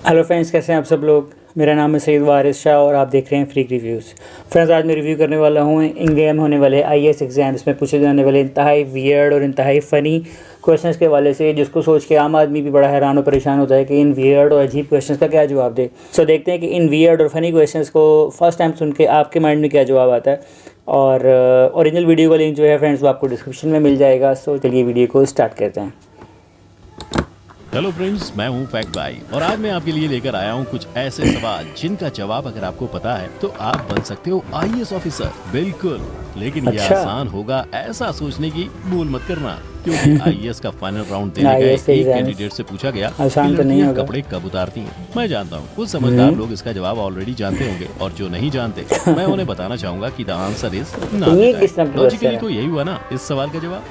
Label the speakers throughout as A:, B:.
A: Hello friends, कैसे हैं आप सब लोग। मेरा नाम है सईद वारिस शाह और आप देख रहे हैं फ्रीक रिव्यूज़। फ्रेंड्स, आज मैं रिव्यू करने वाला हूँ इंडिया में होने वाले आईएएस एग्ज़ाम्स में पूछे जाने वाले इंतहाई वियर्ड और इंतहाई फ़नी क्वेश्चंस के हवाले से, जिसको सोच के आम आदमी भी बड़ा हैरान और परेशान होता है कि इन वियर्ड और अजीब क्वेश्चंस का क्या जवाब दे। सो देखते हैं कि इन वियर्ड और फ़नी क्वेश्चंस को फर्स्ट टाइम सुन के आपके माइंड में क्या जवाब आता है। और ओरिजिनल वीडियो का लिंक जो है फ्रेंड्स वो आपको डिस्क्रिप्शन में मिल जाएगा। सो चलिए वीडियो को स्टार्ट करते हैं।
B: हेलो फ्रेंड्स, मैं हूं फैक्ट भाई और आज मैं आपके लिए लेकर आया हूं कुछ ऐसे सवाल जिनका जवाब अगर आपको पता है तो आप बन सकते हो आईएएस ऑफिसर। बिल्कुल, लेकिन ये आसान होगा ऐसा सोचने की भूल मत करना, क्योंकि आईएएस का फाइनल राउंड देने गए एक कैंडिडेट से पूछा गया कि लड़कियां कपड़े कब उतारती हैं। मैं जानता हूँ कुछ समझदार लोग इसका जवाब ऑलरेडी जानते होंगे और जो नहीं जानते मैं उन्हें बताना चाहूंगा कि the answer is not. Logically तो यही हुआ ना इस सवाल का जवाब।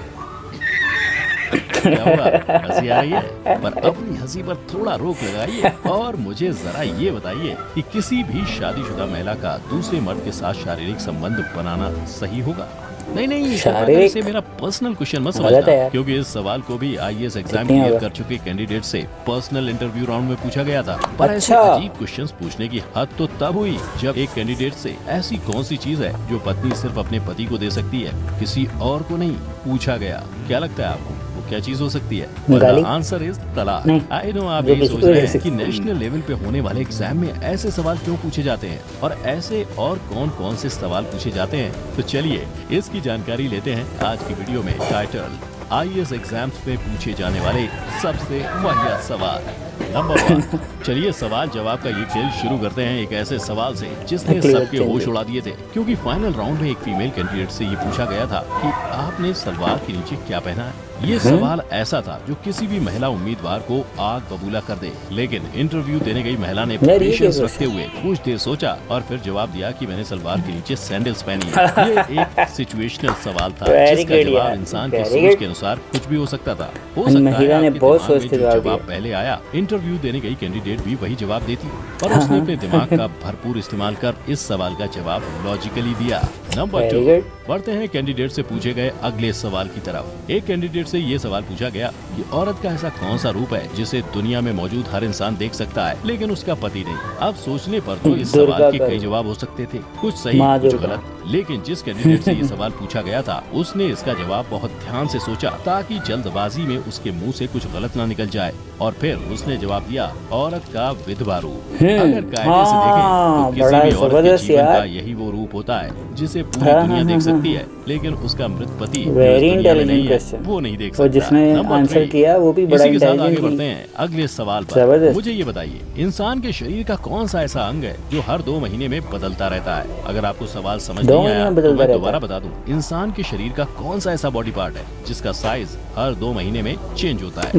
B: क्या हुआ, हंसी आ रही है? पर अपनी हंसी पर थोड़ा रोक लगाइए और मुझे जरा ये बताइए कि किसी भी शादीशुदा महिला का दूसरे मर्द के साथ शारीरिक संबंध बनाना सही होगा? नहीं, शारीरिक से मेरा पर्सनल क्वेश्चन मत समझना, क्योंकि इस सवाल को भी आईएएस एग्जाम क्लियर कर चुके कैंडिडेट से पर्सनल इंटरव्यू राउंड में पूछा गया था। पर ऐसे अजीब क्वेश्चंस पूछने की हद तो तब हुई जब एक कैंडिडेट से ऐसी कौन सी चीज है जो पत्नी सिर्फ अपने पति को दे सकती है, किसी और को नहीं, पूछा गया। क्या लगता है आपको वो क्या चीज हो सकती है? आंसर इज तलाक। आई नो आप ये सोच रहे हैं कि नेशनल लेवल पे होने वाले एग्जाम में ऐसे सवाल क्यों पूछे जाते हैं और ऐसे और कौन कौन से सवाल पूछे जाते हैं, तो चलिए इसकी जानकारी लेते हैं आज की वीडियो में। टाइटल: आईएएस एग्जाम्स में पूछे जाने वाले सबसे वाहियात सवाल। नंबर 1, चलिए सवाल जवाब का ये खेल शुरू करते हैं एक ऐसे सवाल से जिसने सबके होश उड़ा दिए थे, क्योंकि फाइनल राउंड में एक फीमेल कैंडिडेट से ये पूछा गया था कि आपने सलवार के नीचे क्या पहना है। ये सवाल ऐसा था जो किसी भी महिला उम्मीदवार को आग बबूला कर दे, लेकिन इंटरव्यू देने गई महिला ने पेशेंस रखते हुए कुछ देर सोचा और फिर जवाब दिया कि मैंने सलवार के नीचे सैंडल्स पहनी है। ये एक सिचुएशनल सवाल था जिसका जवाब इंसान की सोच के अनुसार कुछ भी हो सकता था। हो सकता है आपके दिमाग में जो जवाब पहले आया, इंटरव्यू देने गई कैंडिडेट भी वही जवाब देती और उसने अपने दिमाग का भरपूर इस्तेमाल कर इस सवाल का जवाब लॉजिकली दिया। नंबर 2, बढ़ते हैं कैंडिडेट से पूछे गए अगले सवाल की तरफ। एक कैंडिडेट से ये सवाल पूछा गया कि औरत का ऐसा कौन सा रूप है जिसे दुनिया में मौजूद हर इंसान देख सकता है लेकिन उसका पति नहीं। अब सोचने पर तो इस सवाल के कई जवाब हो सकते थे, कुछ सही कुछ गलत, लेकिन जिस कैंडिडेट से ये सवाल पूछा गया था उसने इसका जवाब बहुत ध्यान से सोचा ताकि जल्दबाजी में उसके मुंह से कुछ गलत ना निकल जाए, और फिर उसने जवाब दिया औरत का विधवा रूप। अगर कायदे से देखें तो किसी भी औरत के जीवन का यही वो रूप होता है जिसे पूरी दुनिया देख सकती है, लेकिन उसका मृत पति नहीं है, वो नहीं देख सकता।
A: आंसर किया वो भी बड़ा
B: इसी के साथ आगे बढ़ते हैं अगले सवाल पर। मुझे ये बताइए, इंसान के शरीर का कौन सा ऐसा अंग है जो हर 2 महीने में बदलता रहता है? अगर आपको सवाल समझ नहीं आया तो मैं दोबारा बता दूं, इंसान के शरीर का कौन सा ऐसा बॉडी पार्ट है जिसका साइज हर 2 महीने में चेंज होता है?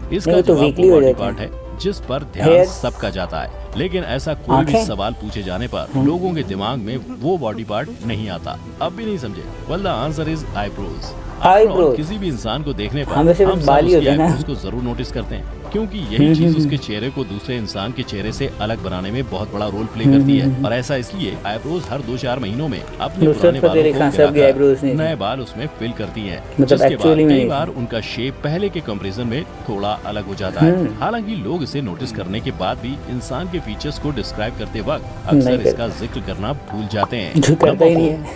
B: इसका जवाब वो बॉडी पार्ट है जिस पर ध्यान सबका जाता है, लेकिन ऐसा कोई भी सवाल पूछे जाने पर लोगों के दिमाग में वो बॉडी पार्ट नहीं आता। अब भी नहीं समझे? Well the answer is eyebrows. किसी भी इंसान को देखने पर हम उसको जरूर नोटिस करते हैं, क्योंकि यही चीज उसके चेहरे को दूसरे इंसान के चेहरे से अलग बनाने में बहुत बड़ा रोल प्ले करती है। और ऐसा इसलिए आईब्रोज हर 2-4 महीनों में अपने पुराने बालों को गिराकर नए बाल उसमें फिल करती हैं, जिसके बाद कई बार उनका शेप पहले के कंपैरिजन में थोड़ा अलग हो जाता है। हालांकि लोग इसे नोटिस करने के बाद भी इंसान के फीचर्स को डिस्क्राइब करते वक्त अक्सर इसका जिक्र करना भूल जाते हैं।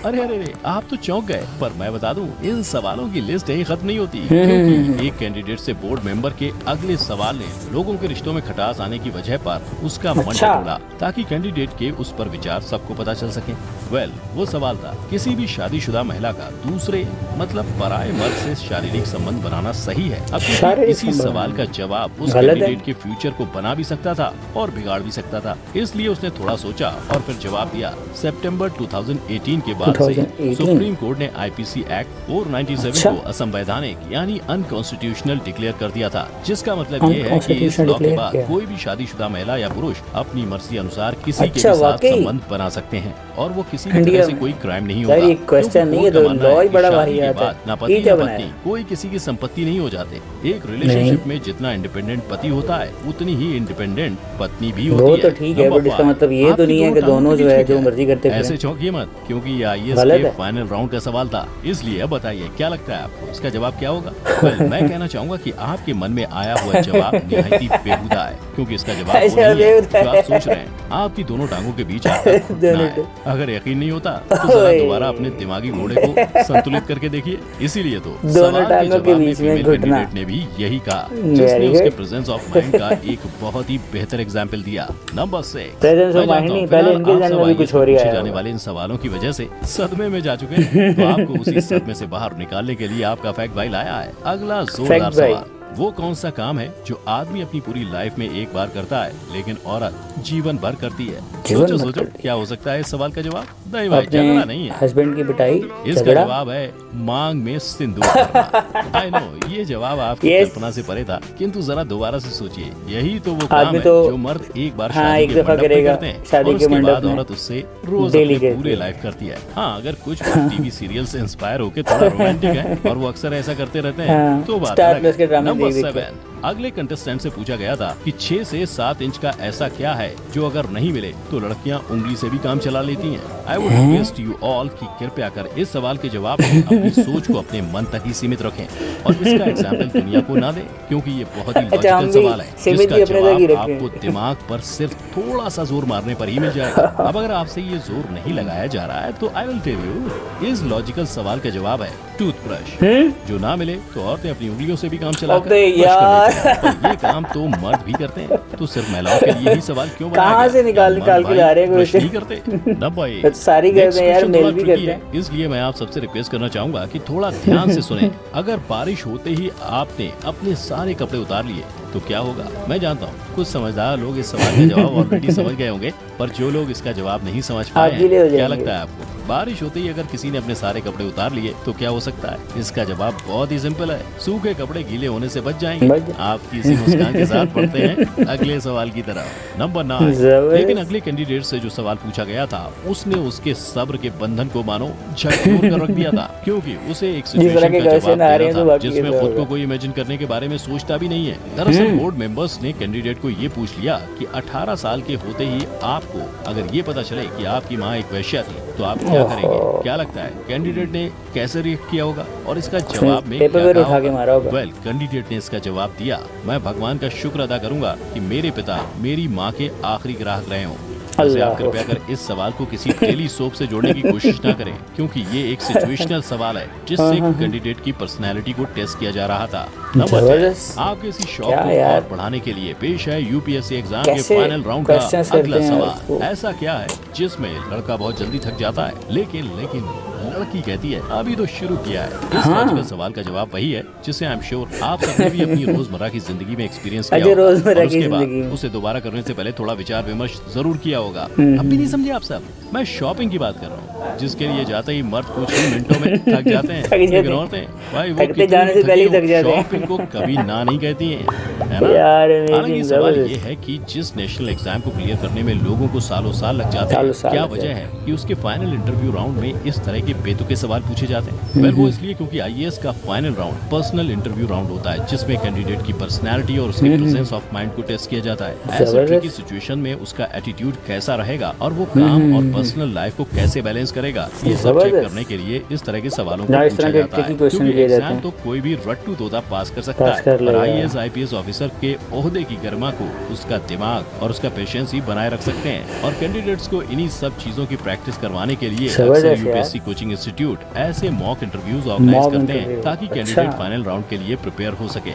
B: अरे आप तो चौंक गए, पर मैं बता दूं इन सवालों की लिस्ट यही खत्म नहीं होती, क्योंकि एक कैंडिडेट से बोर्ड मेंबर के अगले सवाल ने लोगों के रिश्तों में खटास आने की वजह पर उसका मन टूटा ताकि कैंडिडेट के उस पर विचार सबको पता चल सके। वो सवाल था, किसी भी शादीशुदा महिला का दूसरे मतलब पराये मर्द से शारीरिक संबंध बनाना सही है? अब इसी सवाल का जवाब उस कैंडिडेट के फ्यूचर को बना भी सकता था और बिगाड़ भी सकता था, इसलिए उसने थोड़ा सोचा और फिर जवाब दिया। सितंबर 2018 के बाद से सुप्रीम कोर्ट ने आईपीसी एक्ट 497 को असंवैधानिक यानी अनकॉन्स्टिट्यूशनल डिक्लेयर कर दिया था, जिसका मतलब ये है कि इस लॉ के बाद कोई भी शादीशुदा महिला या पुरुष अपनी मर्जी अनुसार किसी के साथ संबंध बना सकते हैं। और वो किसी भी
A: इंडिया
B: तरह से
A: में?
B: कोई क्राइम नहीं
A: यार
B: होगा।
A: ये क्वेश्चन नहीं है, तो लॉ ही बड़ा भारी आता
B: बात
A: है।
B: ना
A: ये
B: पति
A: क्या
B: ना
A: बनाया?
B: पत्नी कोई किसी की संपत्ति नहीं हो जाते। एक रिलेशनशिप में जितना इंडिपेंडेंट पति होता है उतनी ही इंडिपेंडेंट पत्नी भी होती है।
A: वो तो ठीक है, बट इसका मतलब ये तो नहीं है कि दोनों जो है जो मर्जी करते
B: ऐसे
A: फिरें।
B: चौंकिए मत, क्योंकि ये आईएएस
A: गलत
B: के
A: है।
B: फाइनल राउंड का सवाल था। इसलिए अब बताइए क्या लगता है आपको, इसका जवाब क्या होगा? Well, मैं कहना चाहूंगा कि आपके मन में आया हुआ जवाब निहायती बेहुदा है, क्योंकि इसका जवाब वो
A: अच्छा,
B: नहीं है
A: बेहुदा
B: जो आप सोच रहे हैं। आपकी दोनों टांगों के बीच आपका घुटना है। अगर यकीन नहीं होता तो जरा
A: ओए।
B: दोबारा अपने दिमागी घोड़े को संतुलित करके देखिए। इसीलिए तो
A: दोनों
B: सवाल के
A: टांगों के
B: जवाब में
A: बीच में
B: फीमेल
A: घुटना।
B: कैंडिडेट ने भी यही कहा,
A: Very
B: जिसने उसके
A: good.
B: प्रेजेंस ऑफ माइंड का एक बहुत ही बेहतर एग्जाम्पल दिया। नंबर 6,
A: Presence of mind नहीं, पहले इनके जन्म में भी कुछ हो रही है।
B: जाने वाले इन सवालों की वजह से सदमे में जा चुके हैं, तो आपको उसी सदमे से बाहर निकालने के लिए आपका फैक्ट भाई लाया है अगला जोरदार
A: फैक्ट भाई।
B: सवाल। वो कौन सा काम है जो आदमी अपनी पूरी लाइफ में एक बार करता है लेकिन औरत जीवन भर करती है?
A: जीवन
B: सोचो
A: भर
B: सोचो
A: करती है।
B: क्या हो सकता है इस सवाल का जवाब? नहीं भाई, झगड़ा नहीं
A: अपने
B: है।
A: हस्बैंड की पिटाई,
B: इसका
A: झगड़ा।
B: जवाब है मांग में सिंदूर भरना। आई नो ये जवाब आपकी
A: Yes.
B: कल्पना से परे था, किंतु जरा दोबारा से सोचिए, यही तो वो काम
A: आदमी
B: है
A: तो
B: जो मर्द एक बार
A: हाँ,
B: शादी
A: एक
B: के
A: दफा
B: मंडप पे
A: करेगा,
B: करते हैं
A: शादी
B: और
A: के
B: उसके
A: मंडप
B: बाद
A: में।
B: औरत उससे रोज
A: डेली
B: अपने
A: करती
B: पूरे
A: है।
B: लाइफ करती है। हाँ, अगर कुछ टीवी सीरियल से इंस्पायर होकर थोड़ा रोमांटिक है और वो अक्सर ऐसा करते रहते हैं
A: हाँ,
B: तो बात
A: स्टार
B: अलग
A: प्लस के
B: है।
A: ड्रामे
B: नंबर
A: देख के।
B: 7, अगले कंटेस्टेंट से पूछा गया था कि 6 से 7 इंच का ऐसा क्या है जो अगर नहीं मिले तो लड़कियां उंगली से भी काम चला लेती हैं। I would request you all कि कृपया कर इस सवाल के जवाब में अपनी सोच को अपने मन तक ही सीमित रखें और इसका एग्जाम्पल दुनिया को ना दें, क्योंकि ये बहुत ही
A: अच्छा, हम
B: लॉजिकल
A: भी
B: सवाल है
A: सीमित
B: जिसका
A: ही अपने तक ही
B: जवाब
A: रखें।
B: आपको दिमाग पर सिर्फ थोड़ा सा जोर मारने पर ही मिल जाएगा। अब अगर आपसे ये जोर नहीं लगाया जा रहा है तो आई विल टेल यू, इस लॉजिकल सवाल का जवाब है टूथब्रश। जो ना मिले तो औरतें अपनी उंगलियों से भी काम चलाकर
A: अबे
B: ब्रश कर
A: यार।
B: लेती हैं। पर ये काम तो मर्द भी करते हैं, तो सिर्फ महिलाओं के लिए ही सवाल क्यों बनाया
A: कहाँ
B: गया?
A: से निकाल
B: क्या
A: निकाल
B: मर्द
A: के ला रहे हैं
B: भाई ब्रश
A: क्वेश्चन?
B: नहीं करते? ना भाई,
A: तो सारी करते
B: Next
A: हैं यार,
B: question
A: मेल
B: थोड़ा
A: भी
B: tricky
A: करते
B: है, इसलिए मैं आप सबसे रिक्वेस्ट करना चाहूंगा कि थोड़ा ध्यान से सुने। अगर बारिश होते ही आपने अपने सारे कपड़े उतार लिए तो क्या होगा? मैं जानता हूँ कुछ समझदार लोग इस सवाल का जवाब ऑलरेडी समझ गए होंगे, पर जो लोग इसका जवाब नहीं समझ पाए
A: आप गीले हो
B: हैं, क्या
A: जाएंगे।
B: लगता है आपको? बारिश होते ही अगर किसी ने अपने सारे कपड़े उतार लिए तो क्या हो सकता है? इसका जवाब बहुत ही सिंपल है, सूखे कपड़े गीले होने से बच जाएंगे।
A: बच जाए।
B: आप किसी मुस्कान के साथ बढ़ते हैं अगले सवाल की तरफ। नंबर 9,
A: जबरदस्त।
B: लेकिन अगले कैंडिडेट से जो सवाल पूछा गया था उसने उसके सब्र के बंधन को मानो झकझोर कर रख दिया था, क्योंकि उसे एक
A: जिस तरह
B: सिचुएशन
A: के
B: का
A: क्वेश्चन
B: जवाब
A: आ रहे
B: देना
A: हैं तो
B: था
A: बाकी
B: जिसमें
A: ये
B: खुद
A: सब
B: को
A: होगा।
B: कोई इमेजिन करने के बारे में सोचता भी नहीं है। दरअसल बोर्ड मेंबर्स ने कैंडिडेट को ये पूछ लिया कि 18 साल के होते ही आपको अगर ये पता चले कि आपकी माँ एक वैश्या थी तो आप क्या करेंगे? क्या लगता है कैंडिडेट ने कैसे रिएक्ट किया होगा और इसका जवाब में
A: पेपर
B: क्या
A: वेट
B: कहा
A: उठा के
B: होगा?
A: मारा होगा।
B: वेल, कैंडिडेट ने इसका जवाब दिया, मैं भगवान का शुक्र अदा करूंगा कि मेरे पिता मेरी माँ के आखिरी ग्राहक रहे हों। वैसे आप
A: अल्लाह।
B: कृपया कर इस सवाल को किसी टेली सोप से जोड़ने की कोशिश ना करें, क्योंकि ये एक सिचुएशनल सवाल है जिससे कैंडिडेट की पर्सनैलिटी को टेस्ट किया जा रहा था। नंबर 10,
A: जबरदस्त।
B: आपके इसी शौक
A: क्या
B: को
A: यार?
B: और बढ़ाने के लिए पेश है यूपीएससी एग्जाम के
A: कैसे
B: फाइनल राउंड का
A: questions
B: अगला
A: करते हैं
B: सवाल।
A: उसको?
B: ऐसा क्या है जिसमें लड़का बहुत जल्दी थक जाता है लेकिन लड़की कहती है अभी तो शुरू किया है? इस लॉजिकल सवाल का जवाब वही है जिसे आई एम श्योर आप सबने भी अपनी रोजमर्रा की जिंदगी में एक्सपीरियंस किया
A: अच्छा,
B: होगा
A: रोजमर्रा
B: और
A: की
B: उसके बाद
A: जिंदगी में।
B: उसे दोबारा करने से पहले थोड़ा विचार विमर्श जरूर किया होगा। अब भी नहीं समझे आप सब? मैं शॉपिंग की बात कर रहा हूँ, जिसके लिए जाते ही मर्द कुछ ही मिनटों में थक जाते हैं,
A: थक जाते
B: लेकिन
A: हैं।
B: औरतें भाई वो
A: थकते
B: कितनी
A: जाने
B: भी
A: से पहले ही
B: थकी
A: थक जाते
B: हों,
A: हैं।
B: शॉपिंग को कभी ना नहीं कहती हैं, है ना?
A: यार, amazing,
B: हालांकि सवाल
A: जबरदस्त।
B: ये है कि जिस नेशनल एग्जाम को क्लियर करने में लोगों को सालों साल लग जाते
A: सालों
B: हैं,
A: साल
B: क्या
A: लग
B: वजह
A: जाते
B: है कि उसके फाइनल इंटरव्यू राउंड में इस तरह के बेतुके सवाल पूछे जाते हैं? वेल, वो इसलिए क्योंकि आईएएस का final round personal interview round होता है जिसमें कैंडिडेट की पर्सनैलिटी और उसके प्रेजेंस ऑफ माइंड को टेस्ट किया जाता है। ऐसे
A: जबरदस्त।
B: ट्रिकी सिचुएशन में उसका एटीट्यूड कैसा रहेगा और वो काम और पर्सनल लाइफ को कैसे बैलेंस करेगा, ये सब चेक
A: जबरदस्त।
B: करने के लिए इस तरह के सवालों को
A: ना इस
B: पूछा
A: तरह के
B: जाता है।
A: tricky question
B: क्योंकि
A: किए जाते
B: एग्जाम
A: हैं।
B: तो कोई भी रट्टू तोता पास कर सकता
A: पास
B: है,
A: कर
B: पर
A: लेगा।
B: आईएएस आईपीएस ऑफिसर के ओहदे की गरिमा को उसका दिमाग और उसका पेशेंस ही बनाए रख सकते हैं। और कैंडिडेट्स को इन्हीं सब चीजों की प्रैक्टिस करवाने के लिए
A: जबरदस्त
B: अक्सर
A: यार।
B: यूपीएससी कोचिंग इंस्टीट्यूट ऐसे मॉक इंटरव्यूज ऑर्गेनाइज
A: Mock
B: करते हैं
A: interview,
B: ताकि
A: अच्छा।
B: कैंडिडेट फाइनल राउंड के लिए प्रिपेयर हो सके।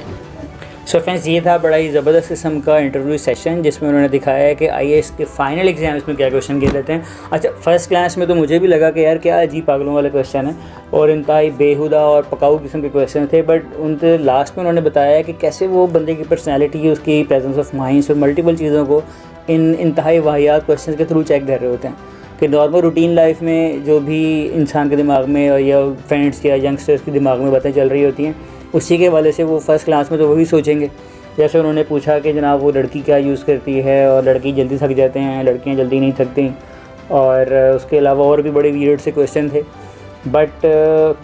A: सो फ्रेंड्स, ये था बड़ा ही ज़बरदस्त किस्म का इंटरव्यू सेशन जिसमें उन्होंने दिखाया है कि आईएएस के फाइनल एग्जाम्स में क्या क्वेश्चन किए जाते हैं। अच्छा, फर्स्ट क्लास में तो मुझे भी लगा कि यार क्या अजीब पागलों वाले क्वेश्चन है और इंतहाई बेहुदा और पकाऊ किस्म के क्वेश्चन थे, बट उनके लास्ट में उन्होंने बताया कि कैसे वो बंदे की पर्सनैलिटी, उसकी प्रेजेंस ऑफ माइंड्स और मल्टीपल चीज़ों को इन इंतहाई वाहियात क्वेश्चन के थ्रू चेक कर रहे होते हैं कि नॉर्मल रूटीन लाइफ में जो भी इंसान के दिमाग में या फ्रेंड्स या यंगस्टर्स के दिमाग में बातें चल रही होती हैं, उसी के हवाले से वो फर्स्ट क्लास में तो वही सोचेंगे। जैसे उन्होंने पूछा कि जनाब वो लड़की क्या यूज़ करती है और लड़की जल्दी थक जाते हैं, लड़कियां जल्दी नहीं थकती, और उसके अलावा और भी बड़े वियर्ड से क्वेश्चन थे। बट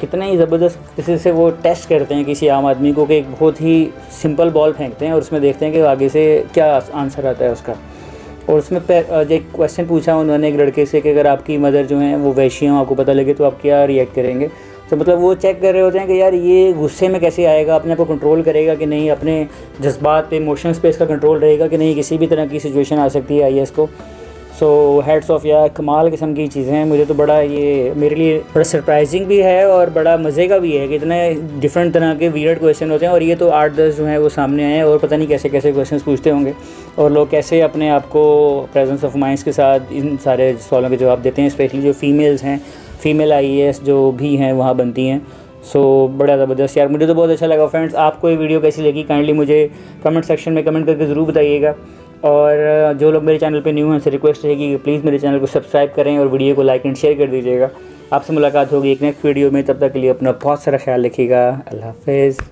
A: कितना ही ज़बरदस्त किसी से वो टेस्ट करते हैं किसी आम आदमी को कि एक बहुत ही सिंपल बॉल फेंकते हैं और उसमें देखते हैं कि आगे से क्या आंसर आता है उसका। और उसमें एक क्वेश्चन पूछा उन्होंने एक लड़के से कि अगर आपकी मदर जो है वो वैश्य हों, आपको पता लगे तो आप क्या रिएक्ट करेंगे। तो मतलब वो चेक कर रहे होते हैं कि यार ये गुस्से में कैसे आएगा, अपने आप को कंट्रोल करेगा कि नहीं, अपने जज्बात पे, इमोशंस पे इसका कंट्रोल रहेगा कि नहीं, किसी भी तरह की सिचुएशन आ सकती है आईएएस को। सो हेड्स ऑफ यार, कमाल किस्म की चीज़ें हैं। मुझे तो बड़ा ये मेरे लिए बड़ा सरप्राइजिंग भी है और बड़ा मज़े का भी है कि इतने डिफरेंट तरह के वियर्ड क्वेश्चन होते हैं। और ये तो 8-10 जो हैं वो सामने आए हैं और पता नहीं कैसे कैसे क्वेश्चन पूछते होंगे और लोग कैसे अपने आप को प्रेजेंस ऑफ माइंड्स के साथ इन सारे सवालों के जवाब देते हैं, स्पेशली जो फीमेल्स हैं, फीमेल आईएएस जो भी हैं वहाँ बनती हैं। सो बड़ा ज़बरदस्त यार, मुझे तो बहुत अच्छा लगा। फ्रेंड्स, आपको ये वीडियो कैसी लगी काइंडली मुझे कमेंट सेक्शन में कमेंट करके ज़रूर बताइएगा। और जो लोग मेरे चैनल पे न्यू हैं उनसे रिक्वेस्ट रहेगी कि प्लीज़ मेरे चैनल को सब्सक्राइब करें और वीडियो को लाइक एंड शेयर कर दीजिएगा। आपसे मुलाकात होगी एक नेक्स्ट वीडियो में, तब तक के लिए अपना बहुत सारा ख्याल रखिएगा। अल्लाह हाफ़िज़।